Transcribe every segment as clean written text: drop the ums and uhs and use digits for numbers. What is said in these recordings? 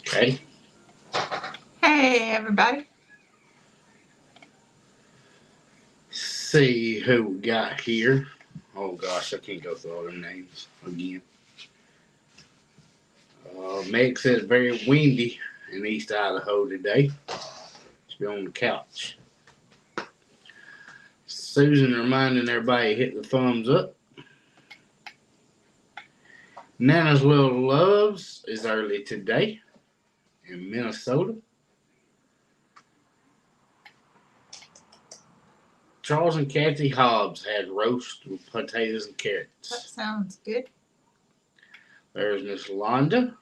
Okay. Hey, everybody. See who we got here. Oh gosh, I can't go through all them names again. Meg says very windy in East Idaho today. She's on the couch. Susan reminding everybody to hit the thumbs up. Nana's Little Loves is early today in Minnesota. Charles and Kathy Hobbs had roast with potatoes and That carrots. sounds good. There's Miss Londa.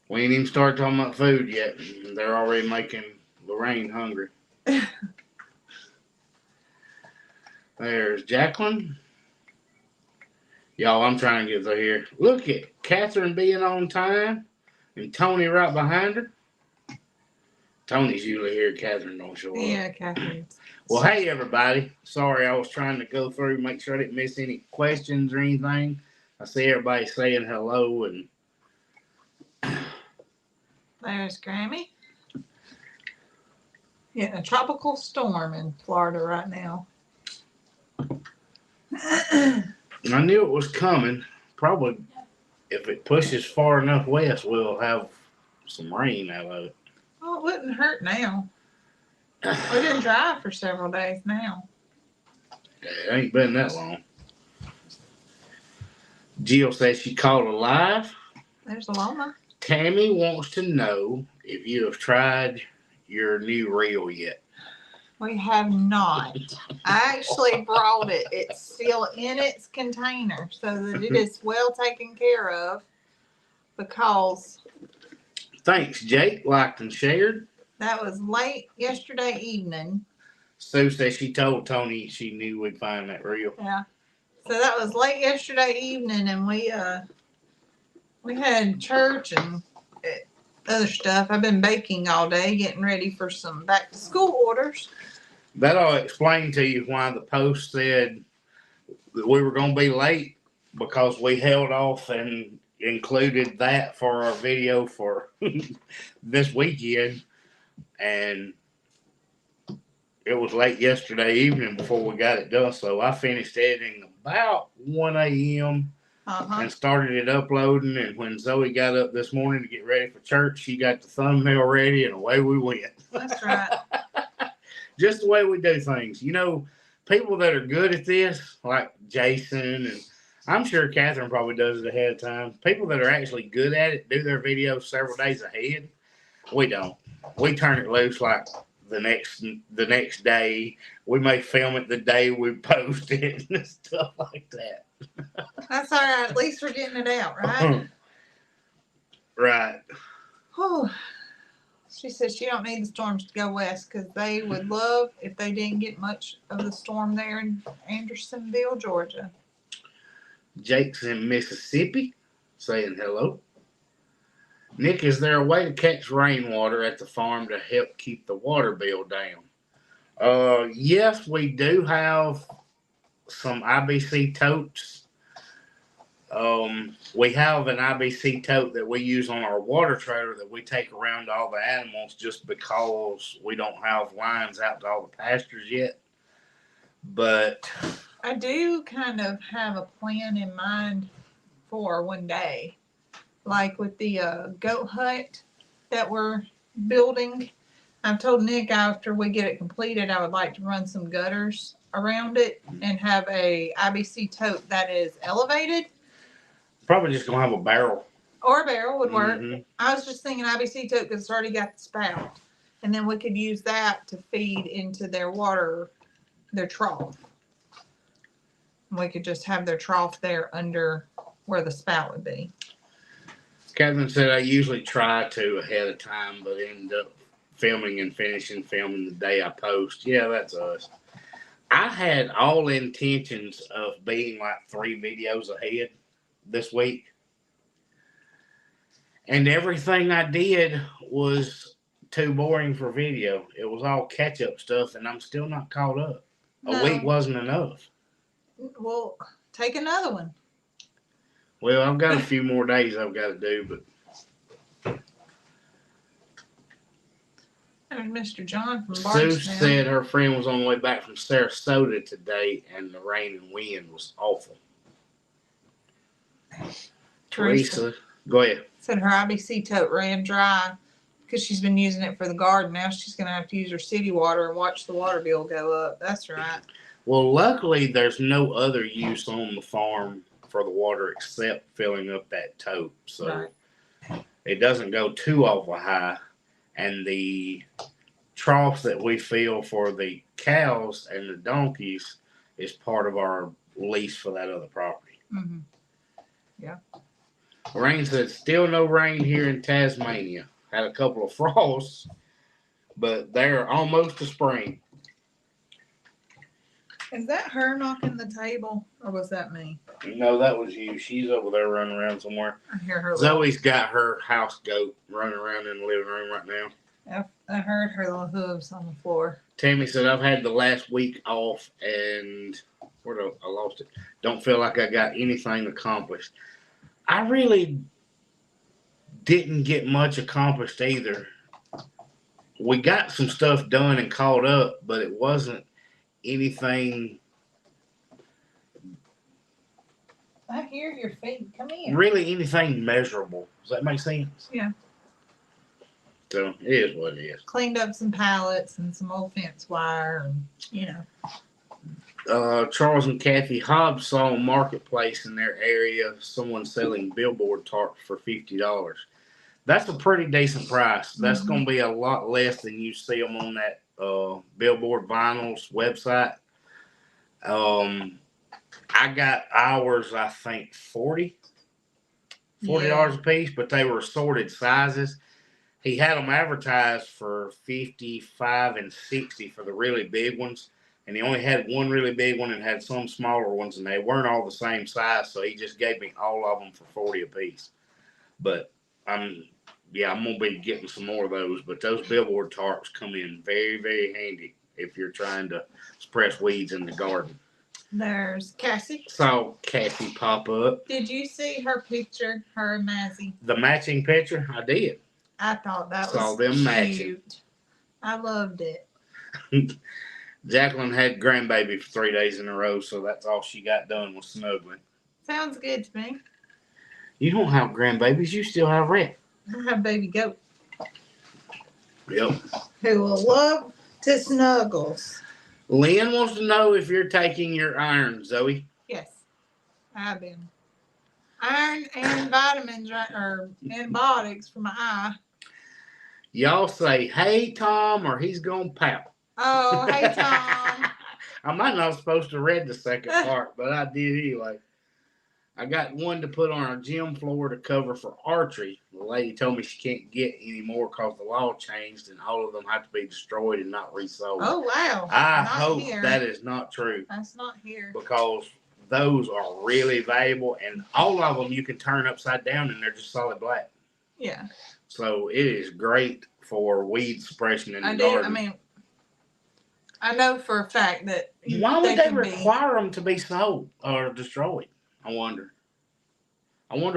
We ain't even started talking about food yet. They're already making Lorraine hungry. There's Jacqueline. Y'all, I'm trying to get through here. Look at Catherine being on time and Tony right behind her. Tony's usually here. Catherine don't show up. Yeah, Catherine. Well, hey, everybody. Sorry, I was trying to go through, make sure I didn't miss any questions or anything. I see everybody saying hello. And There's Grammy. Yeah, a tropical storm in Florida right now. I knew it was coming. Probably if it pushes far enough west, we'll have some rain out of it. Well, it wouldn't hurt now. We've been dry for several days now. It ain't been that long. Jill says she called alive. There's Aloma. Tammy wants to know if you have tried your new reel yet. We have not. I actually brought it. It's still in its container so that it is well taken care of because Thanks, Jake. Liked and shared. that was late yesterday evening. Sue says she told Tony she knew we'd find that reel. Yeah. So that was late yesterday evening, and we had church and other stuff. I've been baking all day, getting ready for some back to school orders. That'll explain to you why the post said that we were going to be late, because we held off and included that for our video for this weekend, and it was late yesterday evening before we got it done. So I finished editing about 1 a.m. and started it uploading. And when Zoe got up this morning to get ready for church, she got the thumbnail ready, and away we went. That's right. Just the way we do things. You know, people that are good at this, like Jason, and I'm sure Catherine probably does it ahead of time. People that are actually good at it do their videos several days ahead. We don't. We turn it loose like the next day. We may film it the day we post it and stuff like that. That's all right. At least we're getting it out, right? Right. Whew. She says she don't need the storms to go west because they would love if they didn't get much of the storm there in Andersonville, Georgia. Jake's in Mississippi saying hello. Nick, is there a way to catch rainwater at the farm to help keep the water bill down? Yes, we do have some IBC totes. We have an IBC tote that we use on our water trailer that we take around to all the animals just because we don't have lines out to all the pastures yet. But I do kind of have a plan in mind for one day. Like with the goat hut that we're building. I've told Nick after we get it completed, I would like to run some gutters around it and have a IBC tote that is elevated. Probably just going to have a barrel. Or a barrel would work. Mm-hmm. I was just thinking IBC tote because it's already got the spout. And then we could use that to feed into their water, their trough. And we could just have their trough there under where the spout would be. Catherine said I usually try to ahead of time, but end up filming and finishing filming the day I post. Yeah, that's us. I had all intentions of being like 3 videos ahead this week. And everything I did was too boring for video. It was all catch-up stuff, and I'm still not caught up. A week No. wasn't enough. Well, take another one. Well, I've got a few more days I've got to do, but There's Mr. John from Sue Bardstown. said her friend was on the way back from Sarasota today, and the rain and wind was awful. Teresa, go ahead. Said her IBC tote ran dry because she's been using it for the garden. Now she's going to have to use her city water and watch the water bill go up. That's right. Well, luckily, there's no other use on the farm for the water except filling up that tote. So It doesn't go too awful high. And the troughs that we fill for the cows and the donkeys is part of our lease for that other property. Mm-hmm. Yeah. Rain said, still no rain here in Tasmania. Had a couple of frosts, but they're almost to spring. Is that her knocking the table, or was that me? No, that was you. She's over there running around somewhere. I hear her. Zoe's got her house goat running around in the living room right now. I heard her little hooves on the floor. Tammy said, I've had the last week off and I lost it. Don't feel like I got anything accomplished. I really didn't get much accomplished either. We got some stuff done and caught up, but it wasn't anything. I hear your feet. Come in. Really anything measurable. Does that make sense? Yeah. So it is what it is. Cleaned up some pallets and some old fence wire, and Charles and Kathy Hobbs saw a marketplace in their area, someone selling billboard tarps for $50. That's a pretty decent price. That's going to be a lot less than you see them on that Billboard Vinyls website. I got ours, I think $40 a piece, but they were assorted sizes. He had them advertised for 55 and 60 for the really big ones. And he only had one really big one and had some smaller ones, and they weren't all the same size. So he just gave me all of them for 40 a piece. But I'm going to be getting some more of those. But those billboard tarps come in very, very handy if you're trying to suppress weeds in the garden. There's Cassie. Saw Cassie pop up. Did you see her picture, her and Mazzy? The matching picture? I did. I thought that Saw was them cute. matching. I loved it. Jacqueline had grandbaby for 3 days in a row, so that's all she got done was snuggling. Sounds good to me. You don't have grandbabies, you still have Rhett. I have baby goat. Yep. Who will love to snuggles. Lynn wants to know if you're taking your iron, Zoe. Yes, I've been. Iron and vitamins, or antibiotics for my eye. Y'all say, hey, Tom, or he's going to pout. Oh, hey, Tom. I might not supposed to read the second part, but I did anyway. I got one to put on our gym floor to cover for archery. The lady told me she can't get any more because the law changed and all of them have to be destroyed and not resold. Oh, wow. I Not hope here. that is not true. That's not here. Because those are really valuable, and all of them you can turn upside down and they're just solid black. Yeah. So it is great for weed suppression in the I garden. mean, I know for a fact that. Why would they require them to be sold or destroyed? I wonder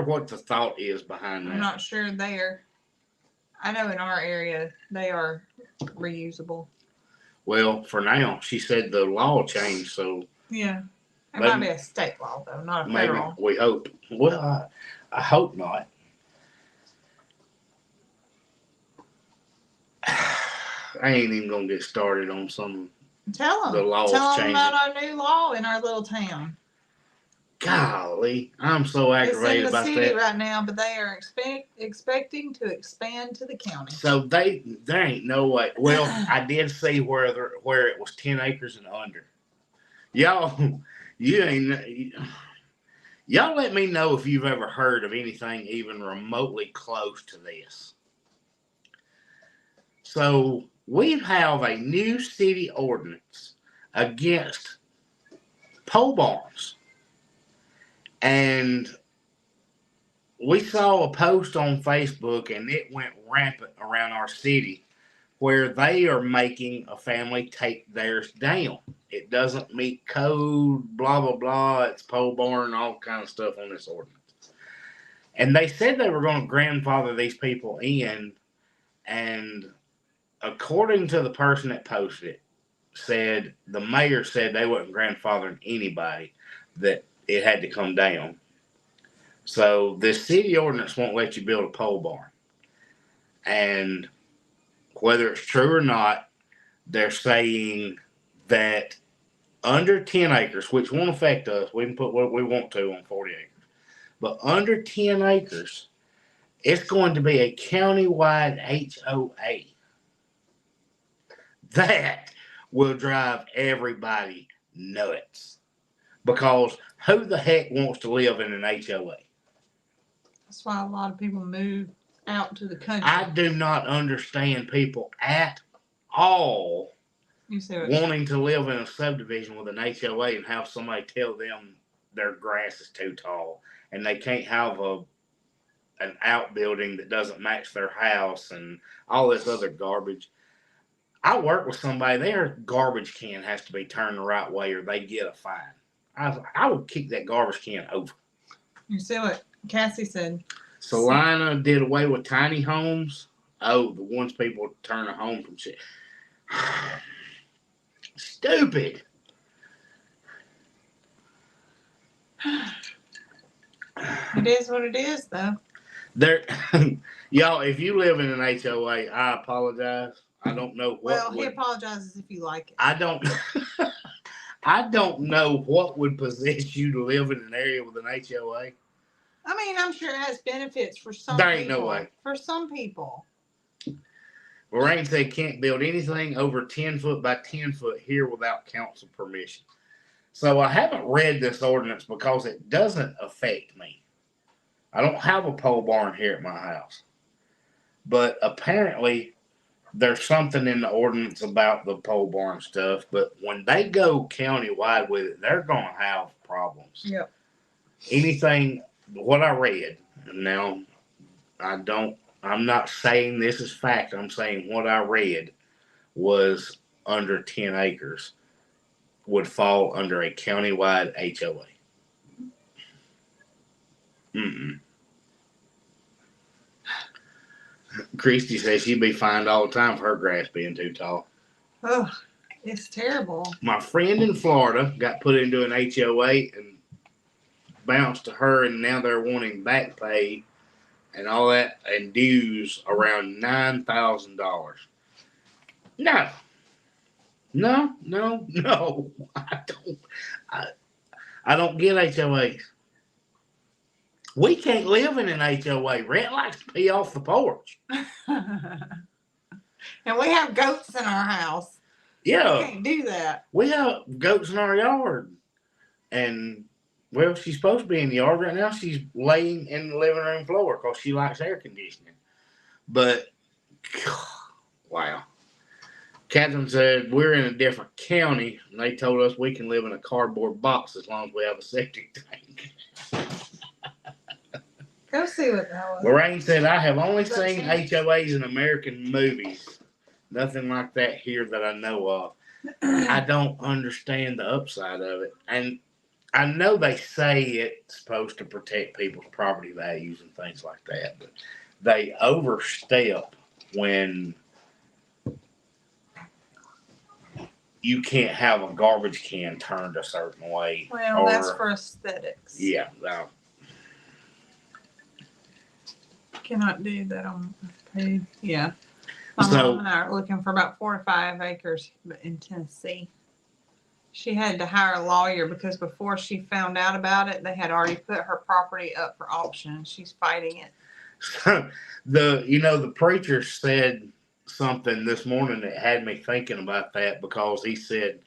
what the thought is behind that. I'm not sure there. I know in our area they are reusable. Well, for now, she said the law changed, so yeah, it might be a state law though, not a federal. Maybe we hope. Well, I hope not. I ain't even gonna get started on some. Tell them. The law's Tell them changing. about our new law in our little town. Golly, I'm so aggravated about that. It's in the city that. right now, but they are expecting to expand to the county. So there ain't no way. Well, I did see where it was 10 acres and under. Y'all let me know if you've ever heard of anything even remotely close to this. So we have a new city ordinance against pole barns. And we saw a post on Facebook, and it went rampant around our city, where they are making a family take theirs down It doesn't meet code, blah, blah, blah. It's pole barn, all kind of stuff on this ordinance. And they said they were going to grandfather these people in. And according to the person that posted it, the mayor said they wasn't grandfathering anybody, that it had to come down. So this city ordinance won't let you build a pole barn. And whether it's true or not, they're saying that under 10 acres, which won't affect us, we can put what we want to on 40 acres, but under 10 acres, it's going to be a countywide HOA. That will drive everybody nuts. Because who the heck wants to live in an HOA? That's why a lot of people move out to the country. I do not understand people at all wanting to live in a subdivision with an HOA and have somebody tell them their grass is too tall and they can't have an outbuilding that doesn't match their house and all this other garbage. I work with somebody, their garbage can has to be turned the right way or they get a fine. I would kick that garbage can over. You see what Cassie said? Salina did away with tiny homes. Oh, the ones people turn a home from shit. Stupid. It is what it is, though. Y'all, if you live in an HOA, I apologize. I don't know what. He apologizes if you like it. I don't. I don't know what would possess you to live in an area with an HOA. I mean, I'm sure it has benefits for some There people. ain't no way. For some people. Lorraine said can't build anything over 10 foot by 10 foot here without council permission. So I haven't read this ordinance because it doesn't affect me. I don't have a pole barn here at my house. But apparently there's something in the ordinance about the pole barn stuff. But when they go countywide with it, they're going to have problems. Yep. Anything, what I read, now I'm not saying this is fact. I'm saying what I read was under 10 acres would fall under a countywide HOA. Christy says she'd be fined all the time for her grass being too tall. Oh, it's terrible. My friend in Florida got put into an HOA and bounced to her, and now they're wanting back pay and all that and dues around $9,000. No. I don't get HOAs. We can't live in an HOA. Rhett likes to pee off the porch. And we have goats in our house. Yeah. We can't do that. We have goats in our yard. And, well, she's supposed to be in the yard right now. She's laying in the living room floor because she likes air conditioning. But, wow. Catherine said, we're in a different county. And they told us we can live in a cardboard box as long as we have a septic tank. Go see what that was. Lorraine said, I have only seen HOAs in American movies. Nothing like that here that I know of. I don't understand the upside of it. And I know they say it's supposed to protect people's property values and things like that, but they overstep when you can't have a garbage can turned a certain way. Well, that's for aesthetics. Yeah. Cannot do that on page. Yeah. My mom and I are looking for about 4 or 5 acres in Tennessee. She had to hire a lawyer because before she found out about it, they had already put her property up for auction. She's fighting it. The preacher said something this morning that had me thinking about that, because he said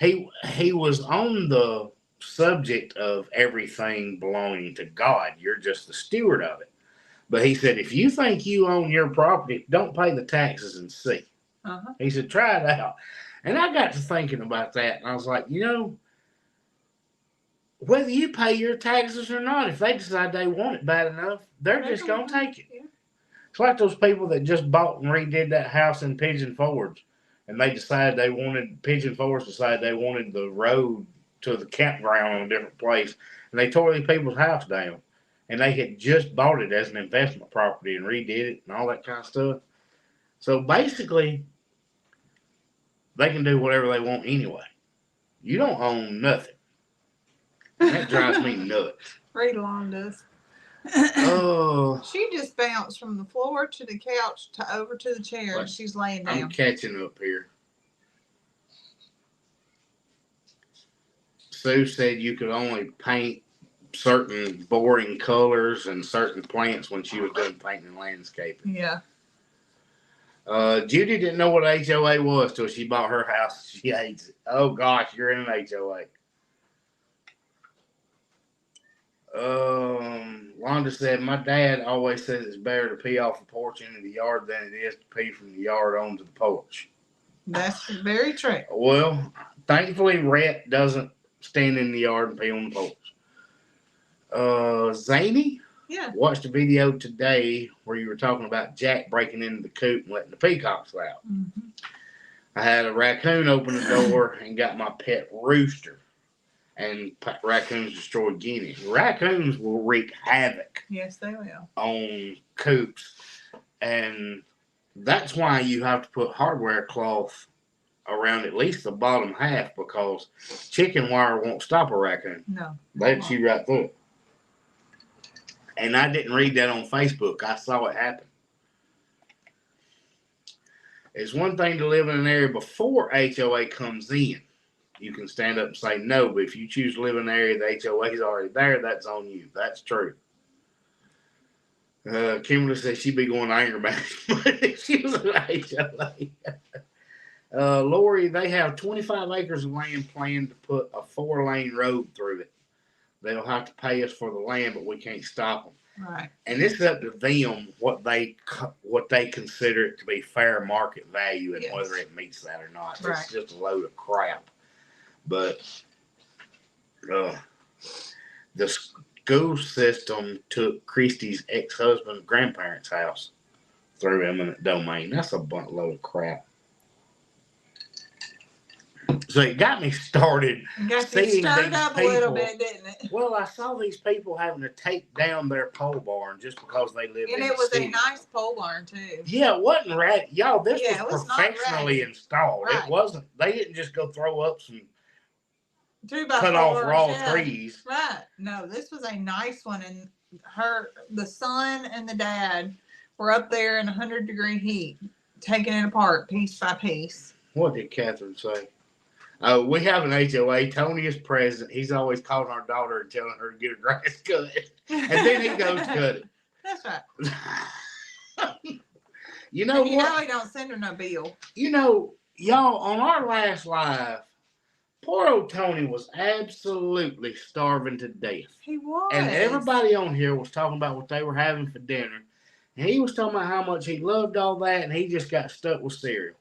he was on the subject of everything belonging to God. You're just the steward of it. But he said, if you think you own your property, don't pay the taxes and see. Uh-huh. He said, try it out. And I got to thinking about that. And I was like, whether you pay your taxes or not, if they decide they want it bad enough, they're just going to take it. Yeah. It's like those people that just bought and redid that house in Pigeon Forge. and they decided they wanted, Pigeon Forest decided they wanted the road to the campground in a different place, and they tore these people's house down. And they had just bought it as an investment property and redid it and all that kind of stuff. So basically, they can do whatever they want anyway. You don't own nothing. That drives me nuts. Redlawn does. Oh, She just bounced from the floor to the couch to over to the chair, What? and she's laying down. I'm catching up here. Sue said you could only paint certain boring colors and certain plants when she was doing painting and landscaping. Yeah. Judy didn't know what HOA was till she bought her house. She hates it. Oh gosh, you're in an HOA. Londa said, my dad always says it's better to pee off the porch into the yard than it is to pee from the yard onto the porch. That's very true. Well, thankfully, Rhett doesn't stand in the yard and pee on the porch. Zany? Yeah. Watched a video today where you were talking about Jack breaking into the coop and letting the peacocks out. Mm-hmm. I had a raccoon open the door and got my pet rooster. And raccoons destroy guineas. Raccoons will wreak havoc. Yes, they will. On coops. And that's why you have to put hardware cloth around at least the bottom half, because chicken wire won't stop a raccoon. No. They'd chew right through it. And I didn't read that on Facebook. I saw it happen. It's one thing to live in an area before HOA comes in. You can stand up and say no, but if you choose to live in an area the HOA is already there, that's on you. That's true. Kimberly says she'd be going to anger management if she was an HOA. Lori, they have 25 acres of land planned to put a 4-lane road through it. They'll have to pay us for the land, but we can't stop them. Right. And it's up to them what they consider it to be fair market value and whether it meets that or not. Right. It's just a load of crap. But the school system took Christy's ex-husband's grandparents' house through eminent domain. That's a load of crap. So it got me started. Got you seeing stirred these up people, a little bit, didn't it? Well, I saw these people having to take down their pole barn just because they live in And the it was city. a nice pole barn too. Yeah, it wasn't ratty. Y'all, this Yeah, was it was not professionally ratty. installed. Right. It wasn't, they didn't just go throw up some 2x4, cut off raw yeah. trees. Right. No, this was a nice one, and the son and the dad were up there in 100-degree heat, taking it apart piece by piece. What did Catherine say? We have an HOA. Tony is president. He's always calling our daughter and telling her to get her grass cut. And then he goes cut it. That's right. You know and you what? know he don't send her no bill. You know, y'all, on our last live, poor old Tony was absolutely starving to death. He was. And everybody on here was talking about what they were having for dinner. And he was talking about how much he loved all that, and he just got stuck with cereal.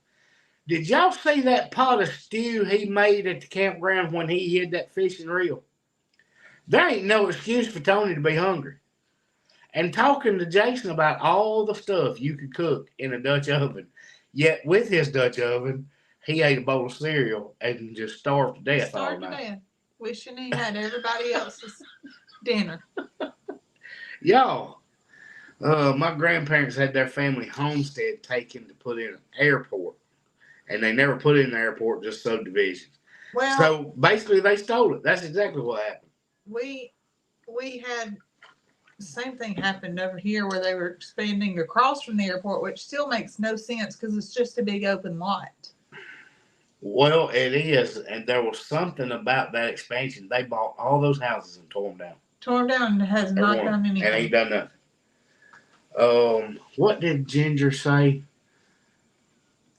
Did y'all see that pot of stew he made at the campground when he hid that fishing reel? There ain't no excuse for Tony to be hungry. And talking to Jason about all the stuff you could cook in a Dutch oven. Yet with his Dutch oven, he ate a bowl of cereal and just starved to death all night. To death. Wishing he had everybody else's dinner. Y'all, my grandparents had their family homestead taken to put in an airport. And they never put it in the airport, just subdivisions. Well, so basically they stole it. That's exactly what happened. We had the same thing happened over here where they were expanding across from the airport, which still makes no sense because it's just a big open lot. Well, it is. And there was something about that expansion. They bought all those houses and tore them down. Tore them down and has not done anything. And ain't done nothing. What did Ginger say?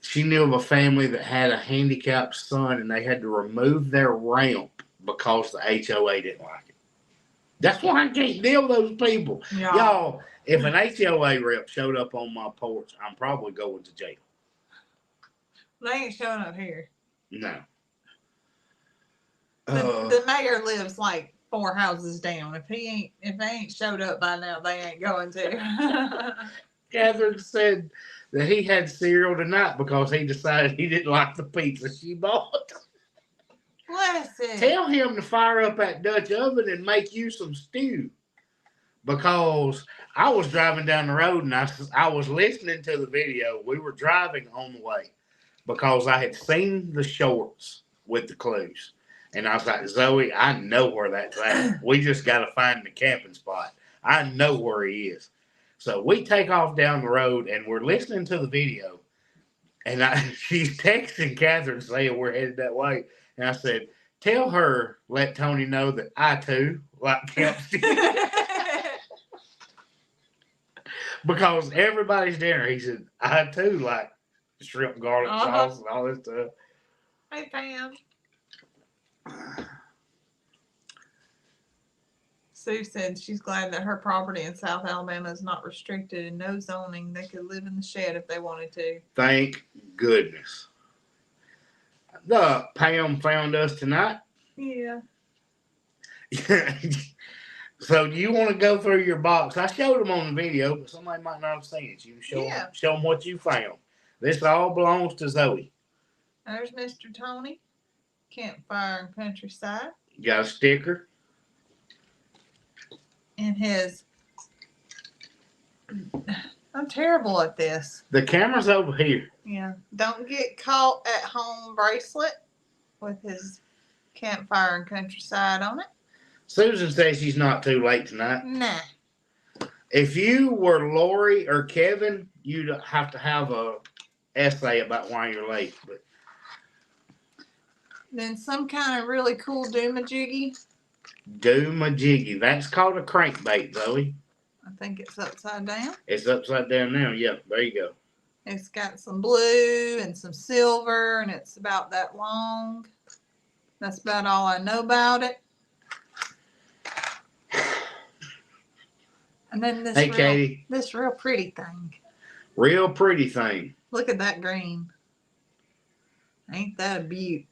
She knew of a family that had a handicapped son and they had to remove their ramp because the HOA didn't like it. That's why I can't deal with those people. Yeah. Y'all, if an HOA rep showed up on my porch, I'm probably going to jail. They ain't showing up here. No. The mayor lives like 4 houses down. If they ain't showed up by now, they ain't going to. Catherine said that he had cereal tonight because he decided he didn't like the pizza she bought. Bless it. Tell him to fire up that Dutch oven and make you some stew. Because I was driving down the road and I was listening to the video. We were driving on the way because I had seen the shorts with the clues. And I was like, Zoe, I know where that's at. We just got to find the camping spot. I know where he is. So we take off down the road and we're listening to the video. And she's texting Catherine saying we're headed that way. And I said, tell her, let Tony know that I too like camp stew. Because everybody's dinner, he said, I too like shrimp garlic sauce and all this stuff. Hey, Pam. Sue said she's glad that her property in South Alabama is not restricted and no zoning. They could live in the shed if they wanted to. Thank goodness. Pam found us tonight. Yeah. So do you want to go through your box? I showed them on the video, but somebody might not have seen it. You show them what you found. This all belongs to Zoe. There's Mr. Tony. Campfire and Countryside. You got a sticker. And his... I'm terrible at this. The camera's over here. Yeah. Don't get caught at home bracelet with his Campfire and Countryside on it. Susan says she's not too late tonight. Nah. If you were Lori or Kevin, you'd have to have a essay about why you're late. But then some kind of really cool doomajiggy. Doomajiggy. That's called a crankbait, Zoe. I think it's upside down. It's upside down now. Yep, there you go. It's got some blue and some silver, and it's about that long. That's about all I know about it. And then this, Katie. This real pretty thing. Real pretty thing. Look at that green. Ain't that a beaut?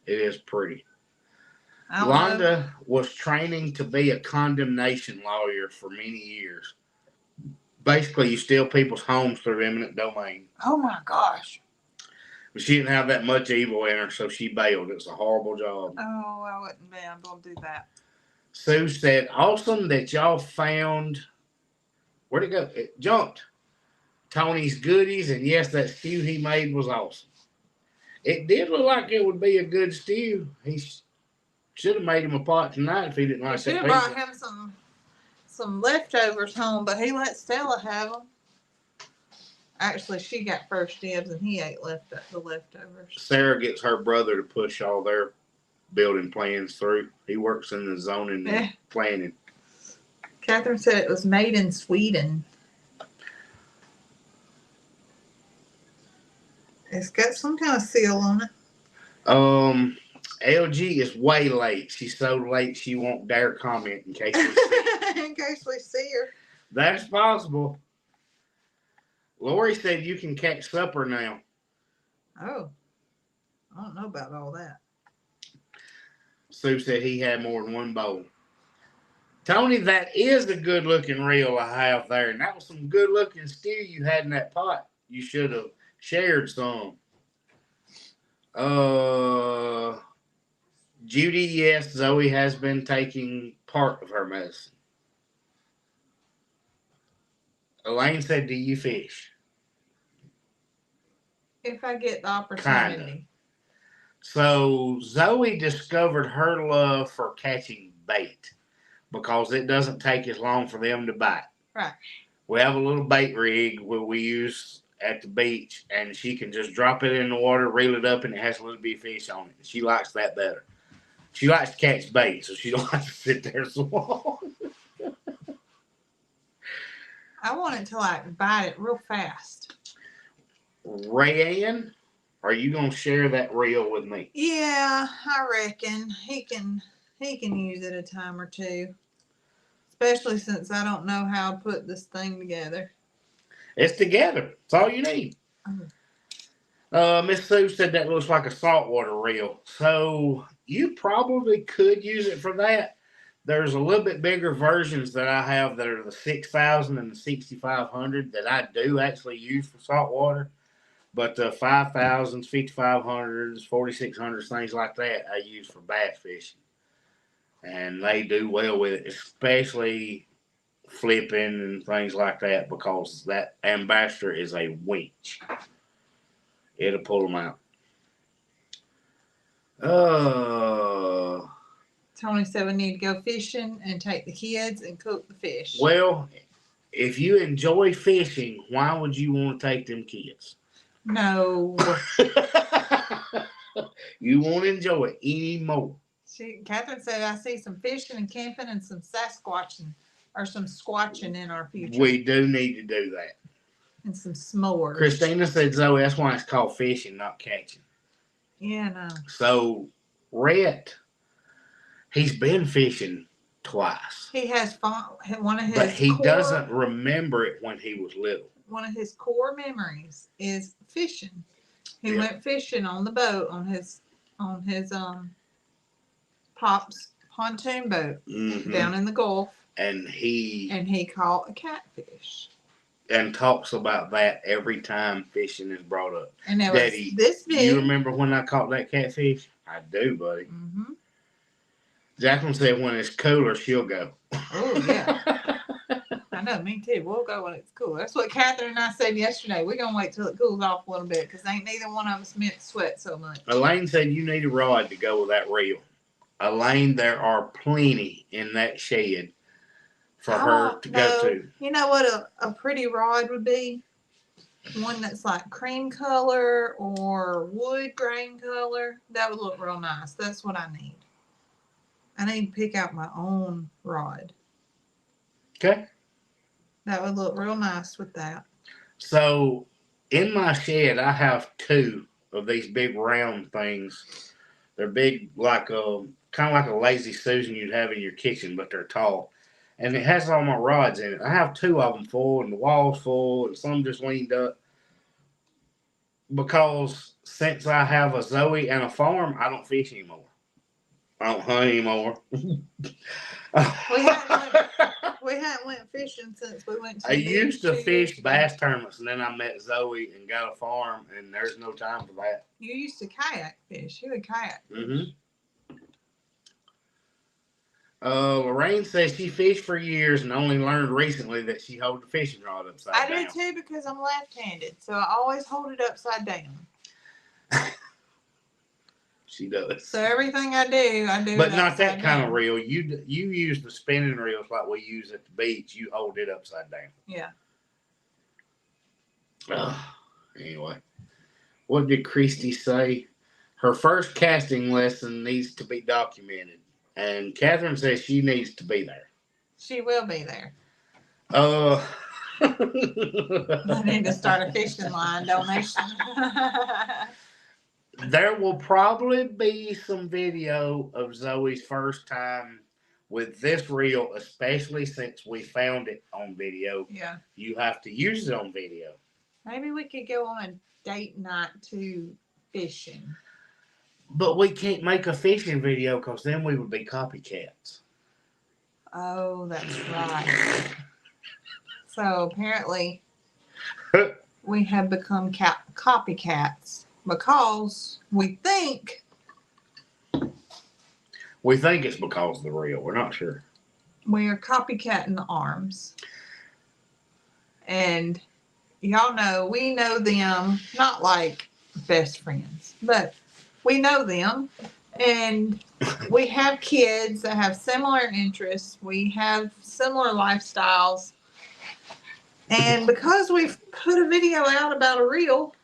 It is pretty. Londa was training to be a condemnation lawyer for many years. Basically, you steal people's homes through eminent domain. Oh my gosh. But she didn't have that much evil in her, so she bailed. It was a horrible job. Oh, I wouldn't be able to do that. Sue said, awesome that y'all found, where'd it go? It jumped. Tony's goodies, and yes, that stew he made was awesome. It did look like it would be a good stew. He should have made him a pot tonight if he didn't like that pizza. Should have brought him some leftovers home, but he let Stella have them. Actually, she got first dibs, and he ate the leftovers. Sarah gets her brother to push all their building plans through. He works in the zoning and planning. Catherine said it was made in Sweden. It's got some kind of seal on it. LG is way late. She's so late she won't dare comment in case we see in case we see her. That's possible. Lori said you can catch supper now. Oh. I don't know about all that. Sue said he had more than one bowl. Tony, that is a good-looking reel I have there. And that was some good-looking stew you had in that pot. You should have shared some. Judy, yes, Zoe has been taking part of her medicine. Elaine said, do you fish? If I get the opportunity. Kinda. So Zoe discovered her love for catching bait because it doesn't take as long for them to bite. Right. We have a little bait rig where we use at the beach, and she can just drop it in the water, reel it up, and it has a little bit of fish on it. She likes that better. She likes to catch bait, so she don't have to sit there so long. I wanted to bite it real fast. Rayanne, are you gonna share that reel with me? Yeah, I reckon he can use it a time or two, especially since I don't know how to put this thing together. It's together. That's all you need. Miss Sue said that looks like a saltwater reel, so you probably could use it for that. There's a little bit bigger versions that I have that are the 6,000 and the 6,500 that I do actually use for saltwater. But the 5,000s, 5,500s, 4,600s, things like that, I use for bass fishing. And they do well with it, especially flipping and things like that, because that Ambassador is a winch. It'll pull them out. Tony said we need to go fishing and take the kids and cook the fish. Well, if you enjoy fishing, why would you want to take them kids? No. You won't enjoy it anymore. Catherine said, I see some fishing and camping and some Sasquatching or some squatching in our future. We do need to do that. And some s'mores. Christina said, Zoe, that's why it's called fishing, not catching. Yeah, no. So, Rhett, he's been fishing twice. He has one of his But he doesn't remember it when he was little. One of his core memories is fishing. He went fishing on the boat on his pop's pontoon boat down in the Gulf. And he caught a catfish. And talks about that every time fishing is brought up. And it Daddy, was this big. You remember when I caught that catfish? I do, buddy. Mm-hmm. Jacqueline said when it's cooler, she'll go. Oh, yeah. I know, me too. We'll go when it's cool. That's what Catherine and I said yesterday. We're going to wait till it cools off a little bit because ain't neither one of us meant to sweat so much. Elaine said you need a rod to go with that reel. Elaine, there are plenty in that shed for her to go to. You know what a pretty rod would be? One that's like cream color or wood grain color. That would look real nice. That's what I need. I need to pick out my own rod. Okay. That would look real nice with that. So, in my shed, I have two of these big round things. They're big, like kind of like a Lazy Susan you'd have in your kitchen, but they're tall. And it has all my rods in it. I have two of them full, and the wall's full, and some just leaned up. Because since I have a Zoe and a farm, I don't fish anymore. I don't hunt anymore. We hadn't went fishing since we went to I used to fish bass tournaments, and then I met Zoe and got a farm, and there's no time for that. You used to kayak fish. You would kayak fish. Mm-hmm. Lorraine says she fished for years and only learned recently that she holds the fishing rod upside down. I do too because I'm left-handed, so I always hold it upside down. She does. So everything I do. But not that kind of reel. You use the spinning reels like we use at the beach. You hold it upside down. Yeah. Anyway, what did Christy say? Her first casting lesson needs to be documented. And Catherine says she needs to be there. She will be there. I need to start a fishing line donation. There will probably be some video of Zoe's first time with this reel, especially since we found it on video. Yeah. You have to use it on video. Maybe we could go on a date night to fishing. But we can't make a fishing video because then we would be copycats. Oh, that's right. So apparently we have become copycats because we think it's because of the reel. We're not sure. We are copycatting the arms. And y'all know, we know them, not like best friends, but we know them. And we have kids that have similar interests. We have similar lifestyles. And because we've put a video out about a reel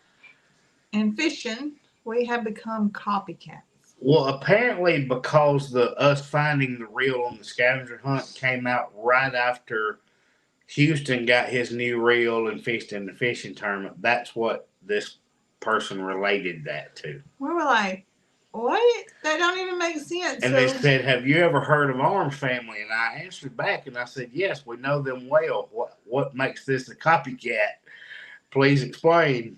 and fishing, we have become copycats. Well, apparently because us finding the reel on the scavenger hunt came out right after Houston got his new reel and fished in the fishing tournament, that's what this person related that to. We were like, what? That don't even make sense. And they said, have you ever heard of Arms Family? And I answered back and I said, yes, we know them well. What makes this a copycat? Please explain.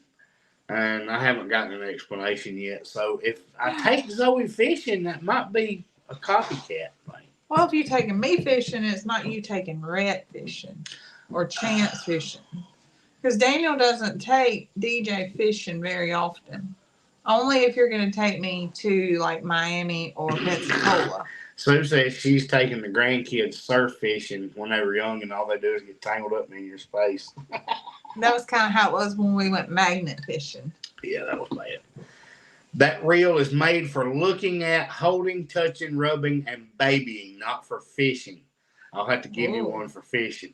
And I haven't gotten an explanation yet. So if I take Zoe fishing, that might be a copycat thing. Well, if you're taking me fishing, it's not you taking Rhett fishing or Chance fishing. Because Daniel doesn't take DJ fishing very often. Only if you're going to take me to like Miami or Pensacola. Sue says she's taking the grandkids surf fishing when they were young, and all they do is get tangled up in your space. That was kind of how it was when we went magnet fishing. Yeah, that was bad. That reel is made for looking at, holding, touching, rubbing, and babying, not for fishing. I'll have to give you one for fishing.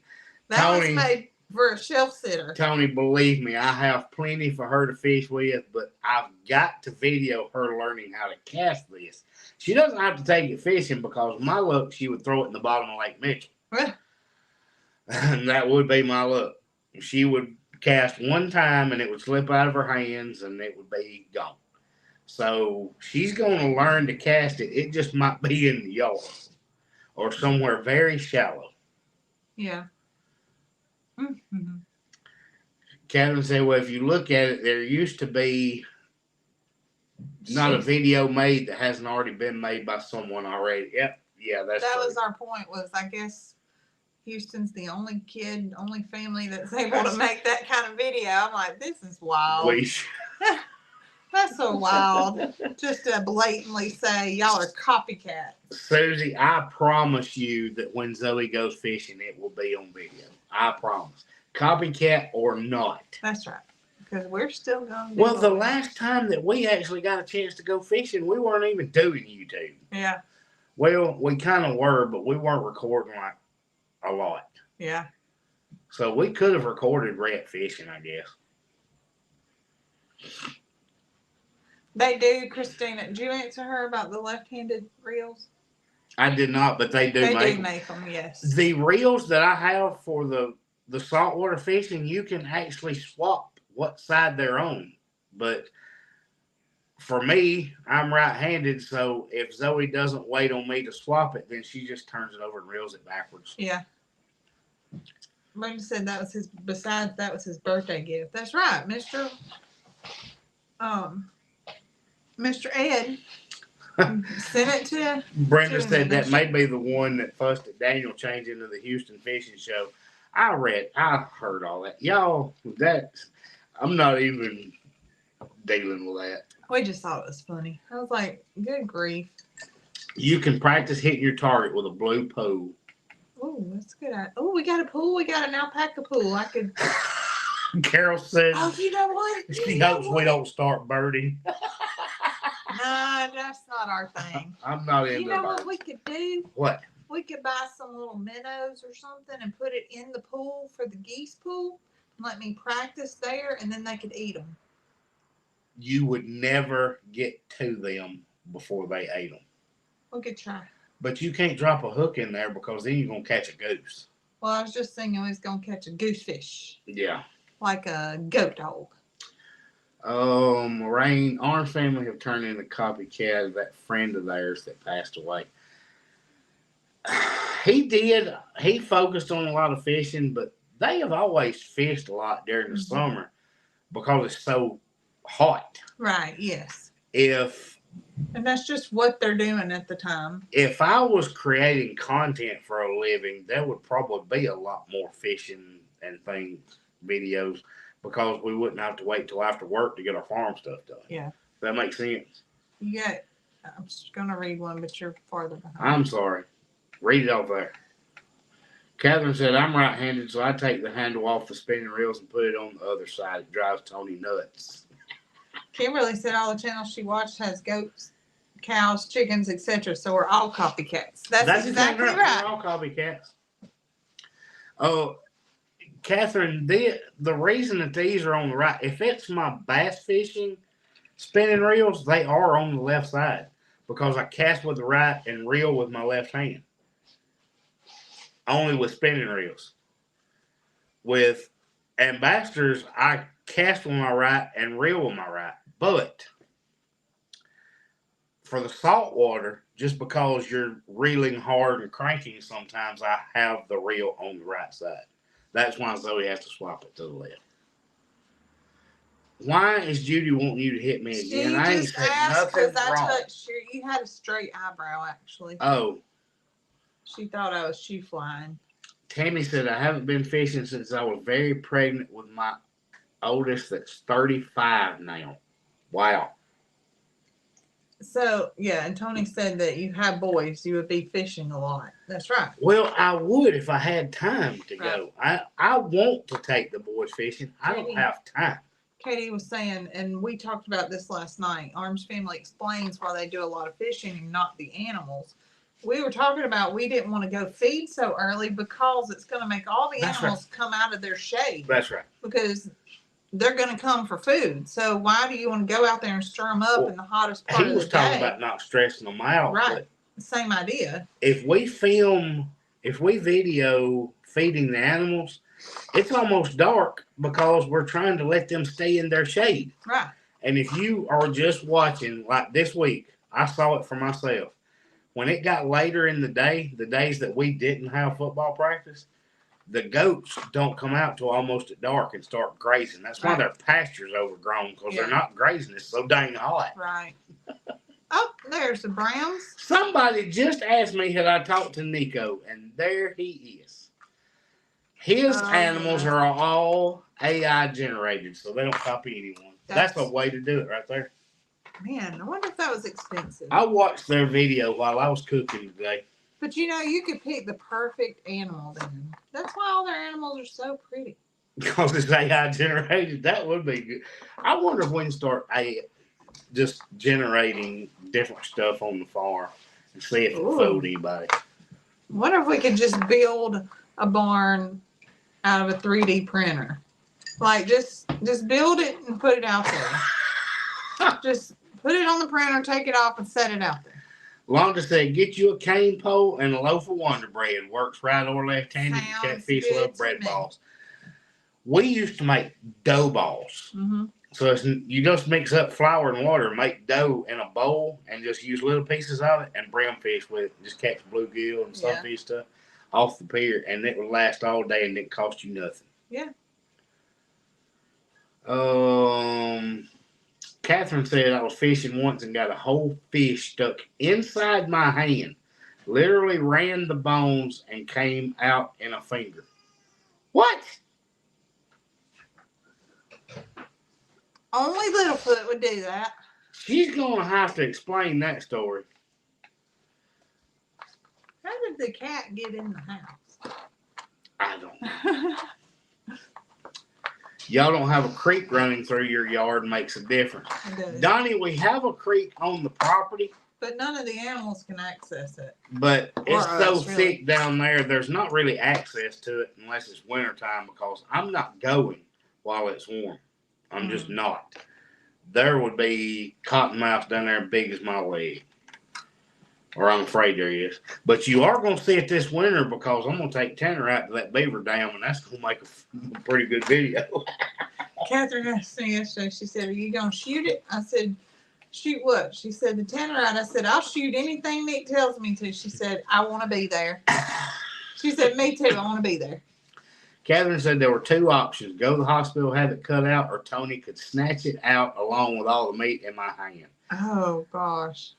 That was made for a shelf sitter. Tony, believe me, I have plenty for her to fish with, but I've got to video her learning how to cast this. She doesn't have to take it fishing because my luck, she would throw it in the bottom of Lake Michigan. And that would be my luck. She would cast one time and it would slip out of her hands and it would be gone. So she's going to learn to cast it. It just might be in the yard or somewhere very shallow. Yeah. Mm-hmm. Catherine said, well, if you look at it, there used to be not a video made that hasn't already been made by someone already. Yep. Yeah, that's that true. was our point was, I guess, Houston's the only family that's able to make that kind of video. I'm like, this is wild. That's so wild. Just to blatantly say y'all are copycats. Susie, I promise you that when Zoe goes fishing, it will be on video. I promise. Copycat or not. That's right. Because we're still going to Well, the last time that we actually got a chance to go fishing, we weren't even doing YouTube. Yeah. Well, we kind of were, but we weren't recording like a lot. Yeah. So we could have recorded rat fishing, I guess. They do, Christina. Did you answer her about the left-handed reels? I did not, but they do make them, yes. The reels that I have for the saltwater fishing, you can actually swap what side they're on. But for me, I'm right-handed, so if Zoe doesn't wait on me to swap it, then she just turns it over and reels it backwards. Yeah. Brandon said that was his birthday gift. That's right, Mr. Ed sent it to Brenda said that may be the one that fussed at Daniel changing to the Houston Fishing Show. I heard all that. Y'all, I'm not even dealing with that. We just thought it was funny. I was like, good grief. You can practice hitting your target with a blue pole. Oh, that's good. Oh, we got a pool. We got an alpaca pool. I could. Carol says. Oh, you know what? She hopes we don't start birding. Nah, that's not our thing. I'm not into. You know what we could do? What? We could buy some little minnows or something and put it in the pool for the geese pool. And let me practice there, and then they could eat them. You would never get to them before they ate them. We could try. But you can't drop a hook in there because then you're going to catch a goose. Well, I was just thinking we was going to catch a goosefish. Yeah. Like a goat dog. Moraine, our family have turned into copycat of that friend of theirs that passed away. He did. He focused on a lot of fishing, but they have always fished a lot during the summer because it's so hot. Right, yes. And that's just what they're doing at the time. If I was creating content for a living, there would probably be a lot more fishing and things, videos, because we wouldn't have to wait till after work to get our farm stuff done. Yeah. Does that make sense? Yeah. I'm just going to read one, but you're farther behind. I'm sorry. Read it off there. Catherine said, I'm right-handed, so I take the handle off the spinning reels and put it on the other side. It drives Tony nuts. Kimberly said all the channels she watched has goats, cows, chickens, etc. So we're all copycats. That's exactly right. We're all copycats. Oh, Catherine, the reason that these are on the right, if it's my bass fishing spinning reels, they are on the left side because I cast with the right and reel with my left hand. Only with spinning reels. With ambassadors, I cast with my right and reel with my right. But for the saltwater, just because you're reeling hard and cranking sometimes, I have the reel on the right side. That's why Zoe has to swap it to the left. Why is Judy wanting you to hit me again? She I ain't just said asked nothing because I wrong. touched you. You had a straight eyebrow, actually. Oh. She thought I was shoe flying. Tammy said, I haven't been fishing since I was very pregnant with my oldest that's 35 now. Wow. So, yeah, and Tony said that you have boys, you would be fishing a lot. That's right. Well, I would if I had time to go. I want to take the boys fishing. I don't have time. Katie was saying, and we talked about this last night, Arms Family explains why they do a lot of fishing and not the animals. We were talking about we didn't want to go feed so early because it's going to make all the animals come out of their shade. That's right. Because they're going to come for food. So why do you want to go out there and stir them up in the hottest part of the day? He was talking about not stressing them out. Right. Same idea. If we video feeding the animals, it's almost dark because we're trying to let them stay in their shade. Right. And if you are just watching, like this week, I saw it for myself. When it got later in the day, the days that we didn't have football practice, the goats don't come out till almost at dark and start grazing. That's why their pasture's overgrown, because they're not grazing. It's so dang hot. Right. Oh, there's the Browns. Somebody just asked me had I talked to Nico, and there he is. His animals are all AI generated, so they don't copy anyone. That's a way to do it right there. Man, I wonder if that was expensive. I watched their video while I was cooking today. But you know, you could pick the perfect animal then. That's why all their animals are so pretty. Because it's AI generated. That would be good. I wonder if we can start just generating different stuff on the farm and see if it fooled anybody. I wonder if we could just build a barn out of a 3D printer. Like, just build it and put it out there. Just put it on the printer, take it off, and set it out there. Londa said, get you a cane pole and a loaf of Wonder Bread. Works right or left-handed. Catfish love bread balls. We used to make dough balls. Mm-hmm. So you just mix up flour and water, make dough in a bowl, and just use little pieces of it and brim fish with it. Just catch bluegill and sunfish stuff off the pier, and it would last all day and didn't cost you nothing. Yeah. Catherine said I was fishing once and got a whole fish stuck inside my hand. Literally ran the bones and came out in a finger. What? Only Littlefoot would do that. She's going to have to explain that story. How did the cat get in the house? I don't know. Y'all don't have a creek running through your yard makes a difference. Donnie, we have a creek on the property. But none of the animals can access it. But it's so thick down there, there's not really access to it unless it's wintertime, because I'm not going while it's warm. I'm just not. There would be cottonmouth down there big as my leg. Or I'm afraid there is. But you are going to see it this winter, because I'm going to take Tanner out to that beaver dam, and that's going to make a pretty good video. Catherine asked me yesterday, she said, are you going to shoot it? I said, shoot what? She said, the Tannerite. I said, I'll shoot anything Nick tells me to. She said, I want to be there. She said, me too. I want to be there. Catherine said there were two options. Go to the hospital, have it cut out, or Tony could snatch it out along with all the meat in my hand. Oh, gosh.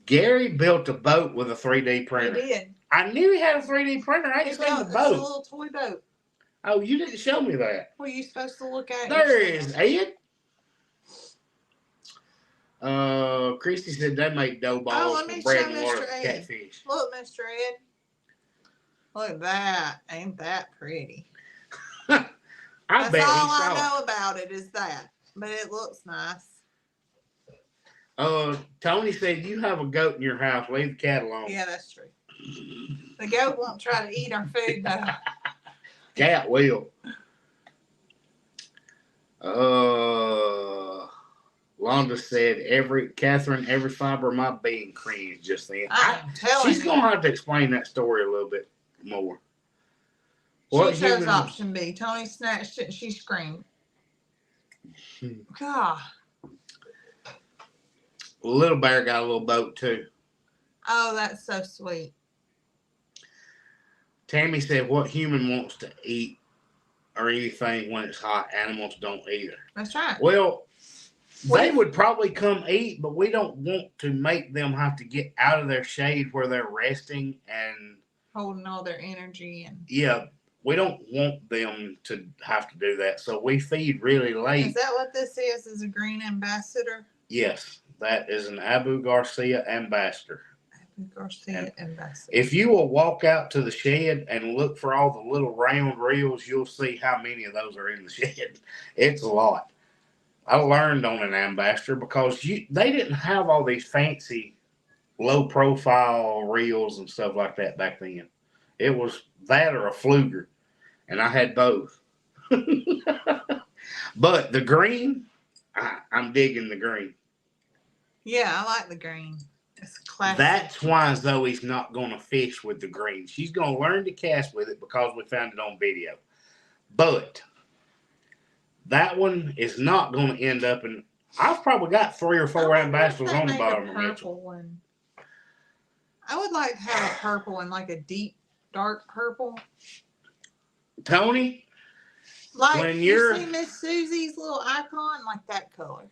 Gary built a boat with a 3D printer. He did. I knew he had a 3D printer. I ain't seen the boat. It's a little toy boat. Oh, you didn't show me that. Well, you're supposed to look at it. There is Ed. Christy said they make dough balls for bread and water for catfish. Look, Mr. Ed. Look at that. Ain't that pretty? That's all I know about it is that. But it looks nice. Tony said you have a goat in your house. Leave the cat alone. Yeah, that's true. The goat won't try to eat our food, though. Cat will. Londa said, Catherine, every fiber of my being cringed just then. I'm telling you. She's going to have to explain that story a little bit more. She chose option B. Tony snatched it and she screamed. God. Little Bear got a little boat too. Oh, that's so sweet. Tammy said, what human wants to eat or anything when it's hot? Animals don't either. That's right. Well, they would probably come eat, but we don't want to make them have to get out of their shade where they're resting and holding all their energy and. Yeah, we don't want them to have to do that, so we feed really late. Is that what this is? Is a green ambassador? Yes, that is an Abu Garcia ambassador. Abu Garcia ambassador. If you will walk out to the shed and look for all the little round reels, you'll see how many of those are in the shed. It's a lot. I learned on an ambassador because they didn't have all these fancy low profile reels and stuff like that back then. It was that or a Fluger, and I had both. But the green, I'm digging the green. Yeah, I like the green. It's classic. That's why Zoe's not going to fish with the green. She's going to learn to cast with it because we found it on video. But that one is not going to end up in. I've probably got 3 or 4 ambassadors on the bottom of it. One. I would like to have a purple one, like a deep, dark purple. Tony, like when you see Miss Susie's little icon, like that color.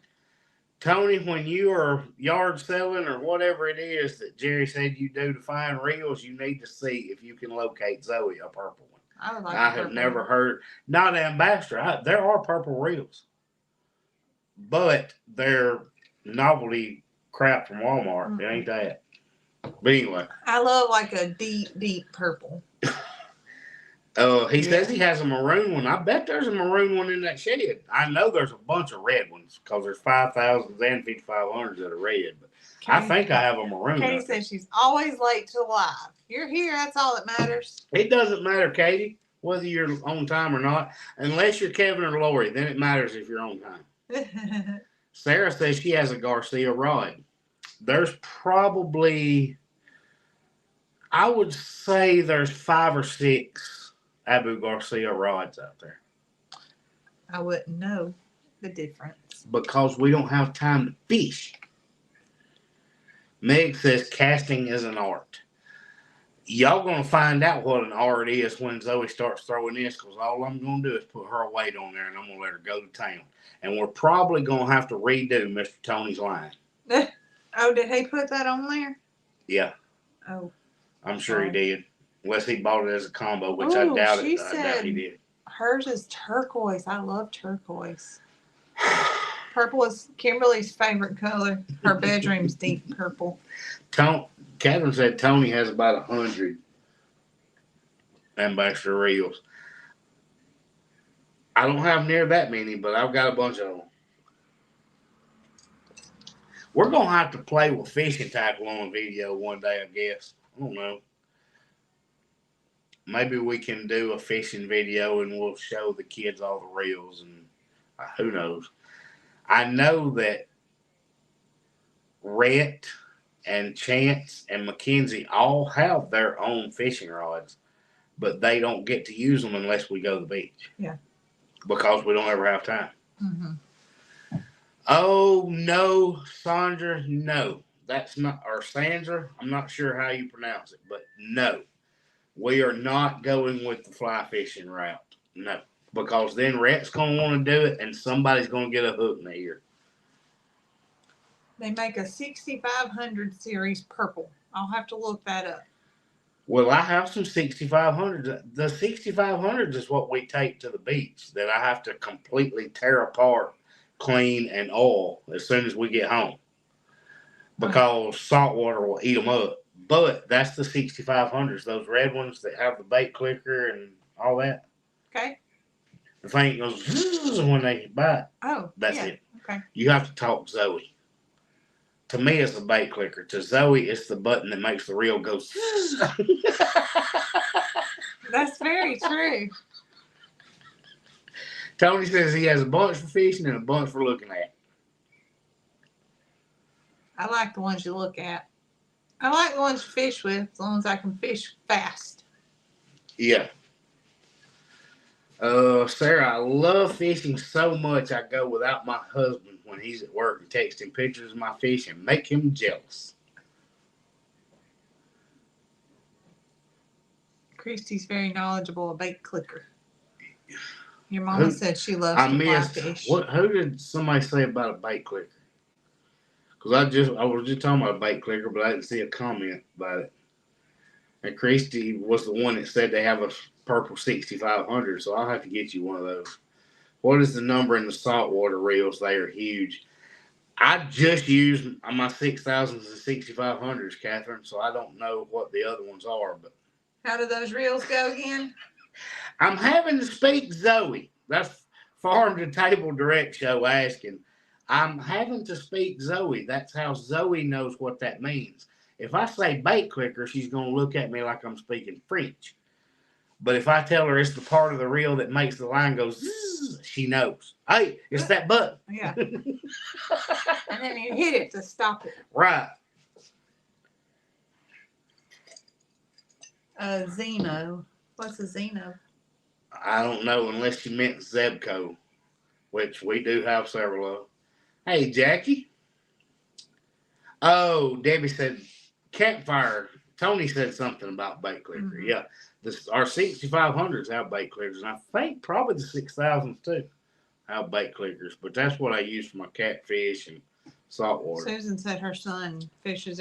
Tony, when you are yard selling or whatever it is that Jerry said you do to find reels, you need to see if you can locate Zoe a purple one. I would like. I have never heard, not ambassador. There are purple reels, but they're novelty crap from Walmart. Mm-hmm. It ain't that. But anyway, I love like a deep, deep purple. He says he has a maroon one. I bet there's a maroon one in that shed. I know there's a bunch of red ones because there's 5,000s and 5,500s that are red. But I think I have a maroon. Katie says she's always late to live. You're here. That's all that matters. It doesn't matter, Katie, whether you're on time or not. Unless you're Kevin or Lori, then it matters if you're on time. Sarah says she has a Garcia rod. There's probably, I would say there's 5 or 6 Abu Garcia rods out there. I wouldn't know the difference. Because we don't have time to fish. Meg says casting is an art. Y'all going to find out what an art is when Zoe starts throwing this, because all I'm going to do is put her weight on there and I'm going to let her go to town. And we're probably going to have to redo Mr. Tony's line. Oh, did he put that on there? Yeah. Oh. I'm sure he did. Unless he bought it as a combo, which I doubt it. I doubt he did. Hers is turquoise. I love turquoise. Purple is Kimberly's favorite color. Her bedroom's deep purple. Catherine said Tony has about 100 ambassador reels. I don't have near that many, but I've got a bunch of them. We're going to have to play with fishing tackle on video one day, I guess. I don't know. Maybe we can do a fishing video and we'll show the kids all the reels and who knows. I know that Rhett and Chance and Mackenzie all have their own fishing rods, but they don't get to use them unless we go to the beach. Yeah. Because we don't ever have time. Mm-hmm. Oh, no, Sandra, no. That's not, or Sandra, I'm not sure how you pronounce it, but no. We are not going with the fly fishing route. No. Because then Rhett's going to want to do it and somebody's going to get a hook in the ear. They make a 6500 series purple. I'll have to look that up. Well, I have some 6500s. The 6500s is what we take to the beach that I have to completely tear apart, clean, and oil as soon as we get home. Because salt water will eat them up. But that's the 6500s, those red ones that have the bait clicker and all that. Okay. The thing goes when they bite. Oh, that's it. Okay. You have to talk Zoe. To me, it's the bait clicker. To Zoe, it's the button that makes the reel go. That's very true. Tony says he has a bunch for fishing and a bunch for looking at. I like the ones you look at. I like the ones to fish with as long as I can fish fast. Yeah. Sarah, I love fishing so much I go without my husband when he's at work and text him pictures of my fish and make him jealous. Christy's very knowledgeable about bait clicker. Your mama said she loves to fly fish. Who did somebody say about a bait clicker? Because I was just talking about a bait clicker, but I didn't see a comment about it. And Christy was the one that said they have a purple 6500, so I'll have to get you one of those. What is the number in the saltwater reels? They are huge. I just use my 6000s and 6500s, Catherine, so I don't know what the other ones are. But How do those reels go again? I'm having to speak Zoe. That's Farm to Table Direct Show asking. I'm having to speak Zoe. That's how Zoe knows what that means. If I say bait clicker, she's going to look at me like I'm speaking French. But if I tell her it's the part of the reel that makes the line go zzz, she knows. Hey, it's that button. Yeah. And then you hit it to stop it. Right. Xeno. What's a Xeno? I don't know unless you meant Zebco, which we do have several of. Hey, Jackie. Oh, Debbie said campfire. Tony said something about bait clicker. Mm-hmm. Yeah. Our 6500s have bait clickers, and I think probably the 6000s too have bait clickers. But that's what I use for my catfish and saltwater. Susan said her son fishes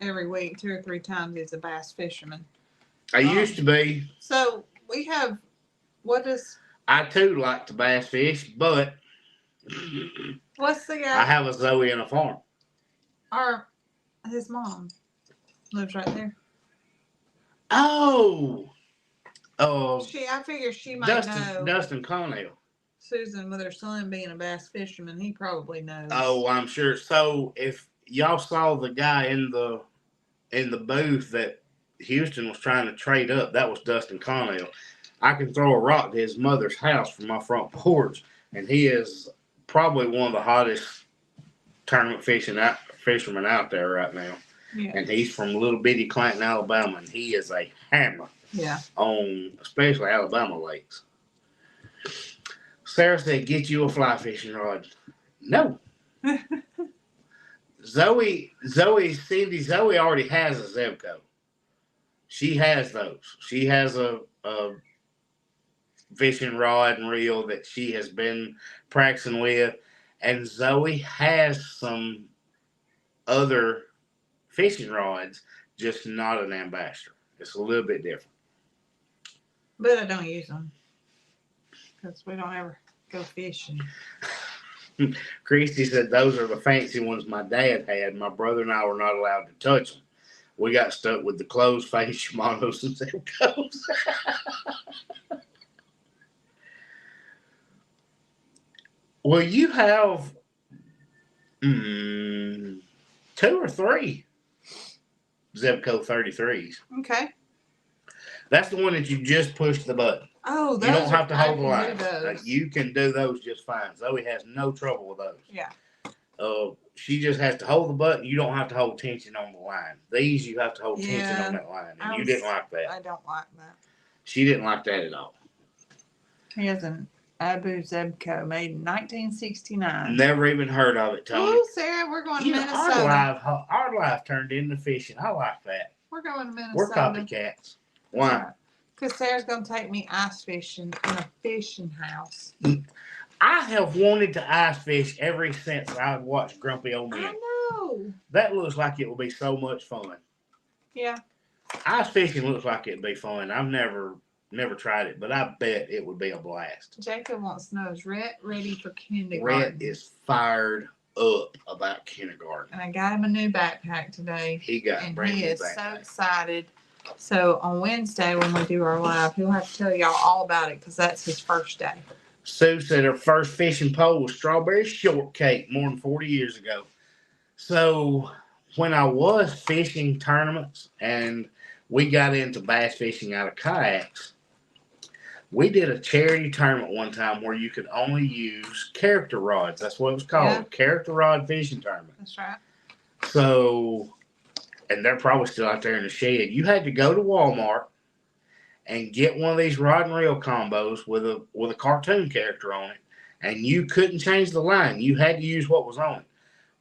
every week, 2 or 3 times. He's a bass fisherman. I used to be. So we have, what is? I too like to bass fish, but What's the guy? I have a Zoe and a farm. His mom lives right there. Oh, I figure she might know. Dustin Connell. Susan, with her son being a bass fisherman, he probably knows. Oh, I'm sure. So if y'all saw the guy in the booth that Houston was trying to trade up, that was Dustin Connell. I can throw a rock to his mother's house from my front porch, and he is probably one of the hottest tournament fishermen out there right now. Yeah. And he's from little bitty Clanton, Alabama, and he is a hammer. Yeah. On especially Alabama lakes. Sarah said, "Get you a fly fishing rod." No. Zoe already has a Zebco. She has those. She has a fishing rod and reel that she has been practicing with, and Zoe has some other fishing rods, just not an ambassador. It's a little bit different. But I don't use them because we don't ever go fishing. Christy said those are the fancy ones my dad had. My brother and I were not allowed to touch them. We got stuck with the closed face Shimano's and Zebcos. Well, you have 2 or 3 Zebco 33s. Okay. That's the one that you just push the button. Oh, those you don't have to hold the line. line. You can do those just fine. Zoe has no trouble with those. Yeah. She just has to hold the button. You don't have to hold tension on the line. These you have to hold tension on that line. And you didn't like that. I don't like that. She didn't like that at all. He has an Abu Zebco made in 1969. Never even heard of it, Tony. Oh, Sarah, we're going to Minnesota. Our life turned into fishing. I like that. We're going to Minnesota. We're copycats. Why? Because Sarah's going to take me ice fishing in a fishing house. I have wanted to ice fish ever since I watched Grumpy Old Men. I know. That looks like it will be so much fun. Yeah. Ice fishing looks like it'd be fun. I've never tried it, but I bet it would be a blast. Jacob wants to know, is Rhett ready for kindergarten? Rhett is fired up about kindergarten. And I got him a new backpack today. He got a brand new backpack. And he is so excited. So on Wednesday when we do our live, he'll have to tell y'all all about it because that's his first day. Sue said her first fishing pole was strawberry shortcake more than 40 years ago. So when I was fishing tournaments and we got into bass fishing out of kayaks, we did a charity tournament one time where you could only use character rods. That's what it was called. Yeah. Character rod fishing tournament. That's right. So, and they're probably still out there in the shed. You had to go to Walmart and get one of these rod and reel combos with a cartoon character on it, and you couldn't change the line. You had to use what was on it.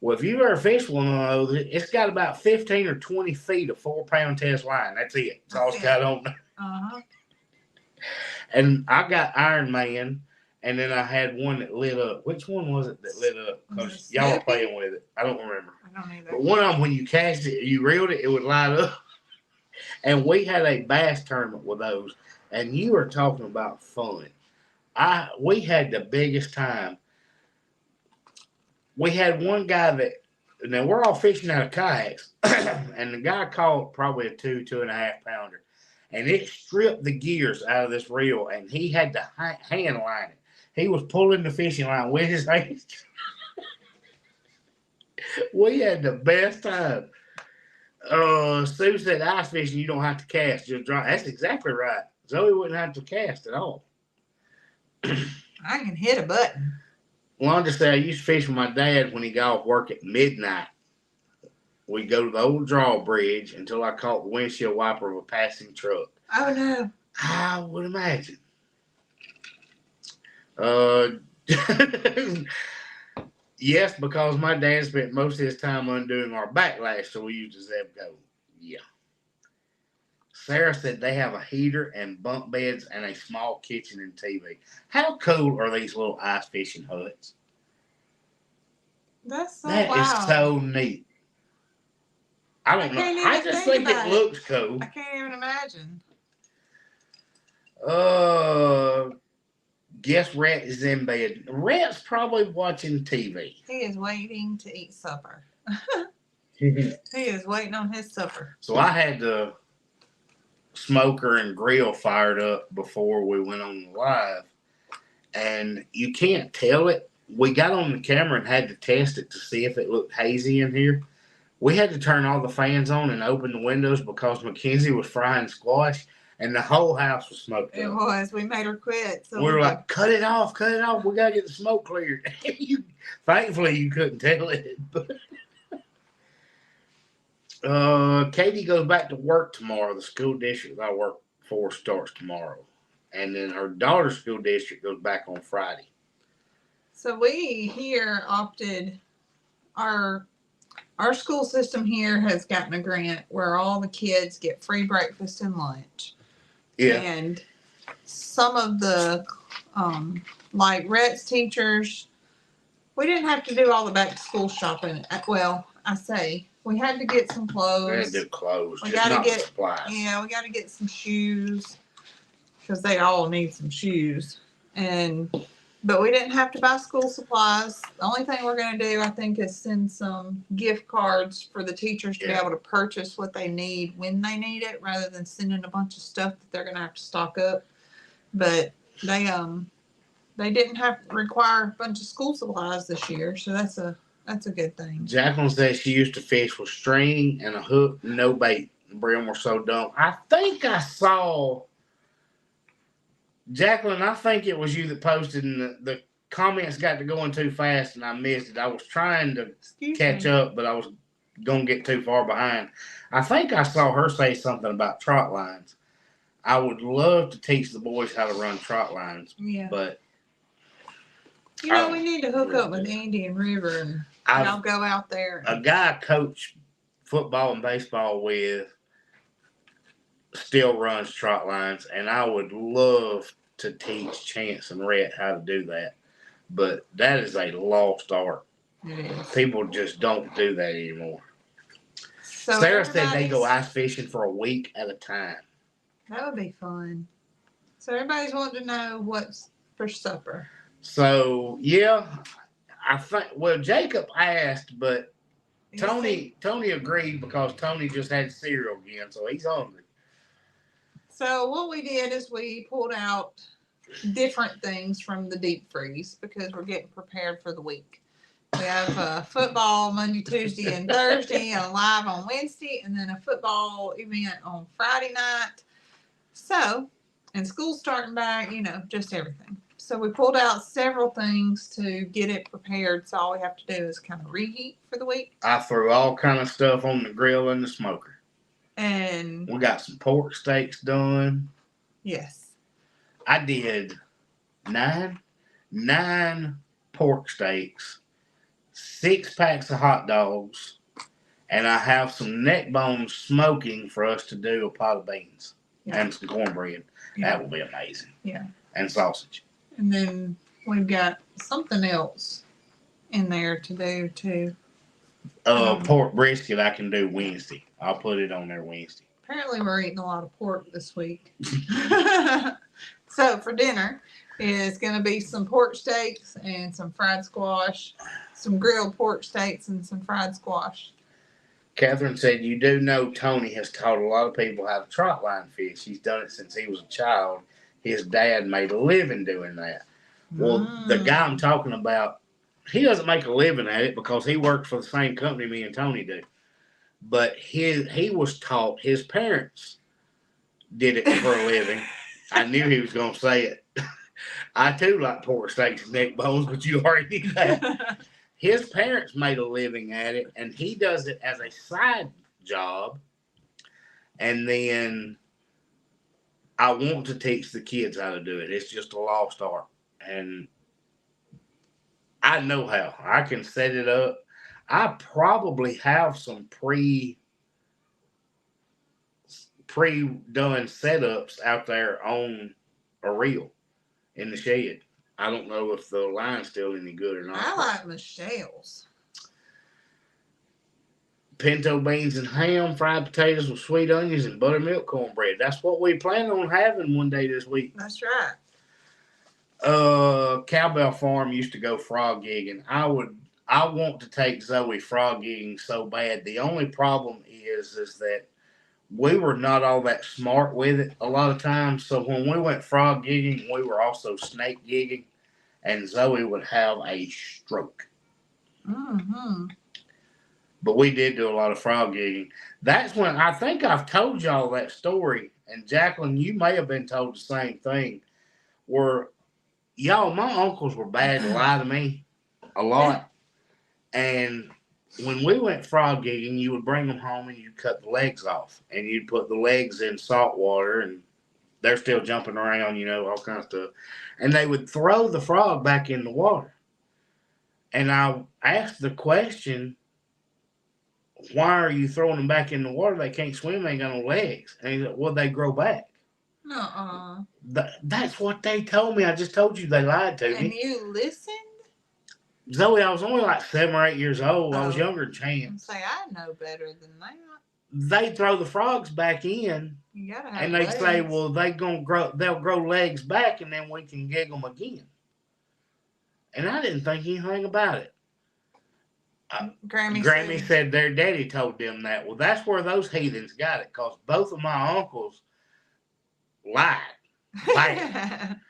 Well, if you've ever fished one of those, it's got about 15 or 20 feet of 4-pound test line. That's it. That's all it's got on there. Uh-huh. And I got Iron Man, and then I had one that lit up. Which one was it that lit up? Because y'all were playing with it. I don't remember. I don't either. But one of them, when you cast it, you reeled it, it would light up. And we had a bass tournament with those. And you are talking about fun. We had the biggest time. We had one guy that now we're all fishing out of kayaks, and the guy caught probably a 2.5 pounder, and it stripped the gears out of this reel, and he had to hand line it. He was pulling the fishing line with his hands. We had the best time. Sue said ice fishing you don't have to cast, just drop. That's exactly right. Zoe wouldn't have to cast at all. I can hit a button. Londa said I used to fish with my dad when he got off work at midnight. We'd go to the old drawbridge until I caught the windshield wiper of a passing truck. Oh no. I would imagine. Yes, because my dad spent most of his time undoing our backlash, so we used a Zebco. Yeah. Sarah said they have a heater and bunk beds and a small kitchen and TV. How cool are these little ice fishing huts? That's so That wild. is so neat. I don't know. I just think it looks cool. I can't even imagine. Guess Rhett is in bed. Rhett's probably watching TV. He is waiting to eat supper. He is waiting on his supper. So I had the smoker and grill fired up before we went on the live, and you can't tell it. We got on the camera and had to test it to see if it looked hazy in here. We had to turn all the fans on and open the windows because Mackenzie was frying squash, and the whole house was smoked up. It was. We made her quit. So we were like, cut it off. We got to get the smoke cleared. Thankfully, you couldn't tell it. Katie goes back to work tomorrow. The school district I work for starts tomorrow. And then her daughter's school district goes back on Friday. So we here opted, our school system here has gotten a grant where all the kids get free breakfast and lunch. Yeah. And some of the, like Rhett's teachers, we didn't have to do all the back to school shopping. Well, I say we had to get some clothes. We had to do clothes. We just gotta not get supplies. Yeah, we got to get some shoes because they all need some shoes. But we didn't have to buy school supplies. The only thing we're going to do, I think, is send some gift cards for the teachers to be able to purchase what they need when they need it, rather than sending a bunch of stuff that they're going to have to stock up. But they didn't have to require a bunch of school supplies this year, so that's a good thing. Jacqueline says she used to fish with string and a hook, no bait. The brim were so dumb. I think I saw. Jacqueline, I think it was you that posted, and the comments got to going too fast, and I missed it. I was trying to catch up, but I was going to get too far behind. I think I saw her say something about trot lines. I would love to teach the boys how to run trot lines, but we need to hook up with Andy and River, and I'll go out there. A guy I coach football and baseball with still runs trot lines, and I would love to teach Chance and Rhett how to do that, but that is a lost art. It is. People just don't do that anymore. So Sarah said they go ice fishing for a week at a time. That would be fun. So everybody's wanting to know what's for supper. So I think Jacob asked, but Tony agreed because Tony just had cereal again, so he's hungry. So what we did is we pulled out different things from the deep freeze because we're getting prepared for the week. We have football Monday, Tuesday, and Thursday, and a live on Wednesday, and then a football event on Friday night. So, and school's starting back, just everything. So we pulled out several things to get it prepared. So all we have to do is kind of reheat for the week. I threw all kind of stuff on the grill and the smoker. And we got some pork steaks done. Yes. I did nine pork steaks, 6 packs of hot dogs, and I have some neck bones smoking for us to do a pot of beans and some cornbread. Yeah. That will be amazing. Yeah. And sausage. And then we've got something else in there to do too. Pork brisket I can do Wednesday. I'll put it on there Wednesday. Apparently we're eating a lot of pork this week. So for dinner is going to be some pork steaks and some fried squash, some grilled pork steaks and some fried squash. Catherine said, you do know Tony has taught a lot of people how to trot line fish. He's done it since he was a child. His dad made a living doing that. Well, the guy I'm talking about, he doesn't make a living at it because he works for the same company me and Tony do. But he was taught, his parents did it for a living. I knew he was going to say it. I too like pork steaks and neck bones, but you already knew that. His parents made a living at it, and he does it as a side job. And then I want to teach the kids how to do it. It's just a lost art. And I know how. I can set it up. I probably have some pre-done setups out there on a reel in the shed. I don't know if the line's still any good or not. I like Michelle's. Pinto beans and ham, fried potatoes with sweet onions, and buttermilk cornbread. That's what we plan on having one day this week. That's right. Cowbell Farm used to go frog gigging. I want to take Zoe frog gigging so bad. The only problem is that we were not all that smart with it a lot of times. So when we went frog gigging, we were also snake gigging, and Zoe would have a stroke. Mm-hmm. But we did do a lot of frog gigging. That's when I think I've told y'all that story, and Jacqueline, you may have been told the same thing. Where y'all, my uncles were bad to lie to me a lot, and when we went frog gigging, you would bring them home and you'd cut the legs off, and you'd put the legs in salt water, and they're still jumping around, you know, all kinds of stuff. And they would throw the frog back in the water. And I asked the question, why are you throwing them back in the water? They can't swim, they ain't got no legs. And he said, well, they grow back. Uh-uh. That's what they told me. I just told you they lied to me. And you listened? Zoe, I was only like 7 or 8 years old. I was younger than Chance. Say I know better than that. They throw the frogs back in, You gotta have and they legs. say, "Well, they'll grow legs back, and then we can gig them again." And I didn't think anything about it. Grammy said their daddy told them that. Well, that's where those heathens got it, because both of my uncles lied bad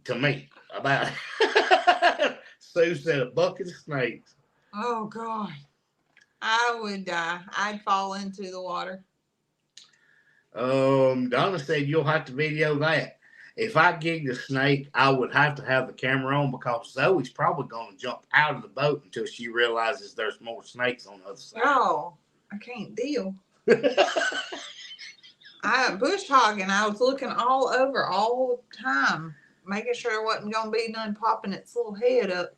to me about it. Sue said a bucket of snakes. Oh, God. I would die. I'd fall into the water. Donna said you'll have to video that. If I gigged a snake, I would have to have the camera on, because Zoe's probably going to jump out of the boat until she realizes there's more snakes on the other side. Oh, I can't deal. Bush hogging, I was looking all over all the time, making sure there wasn't going to be none popping its little head up.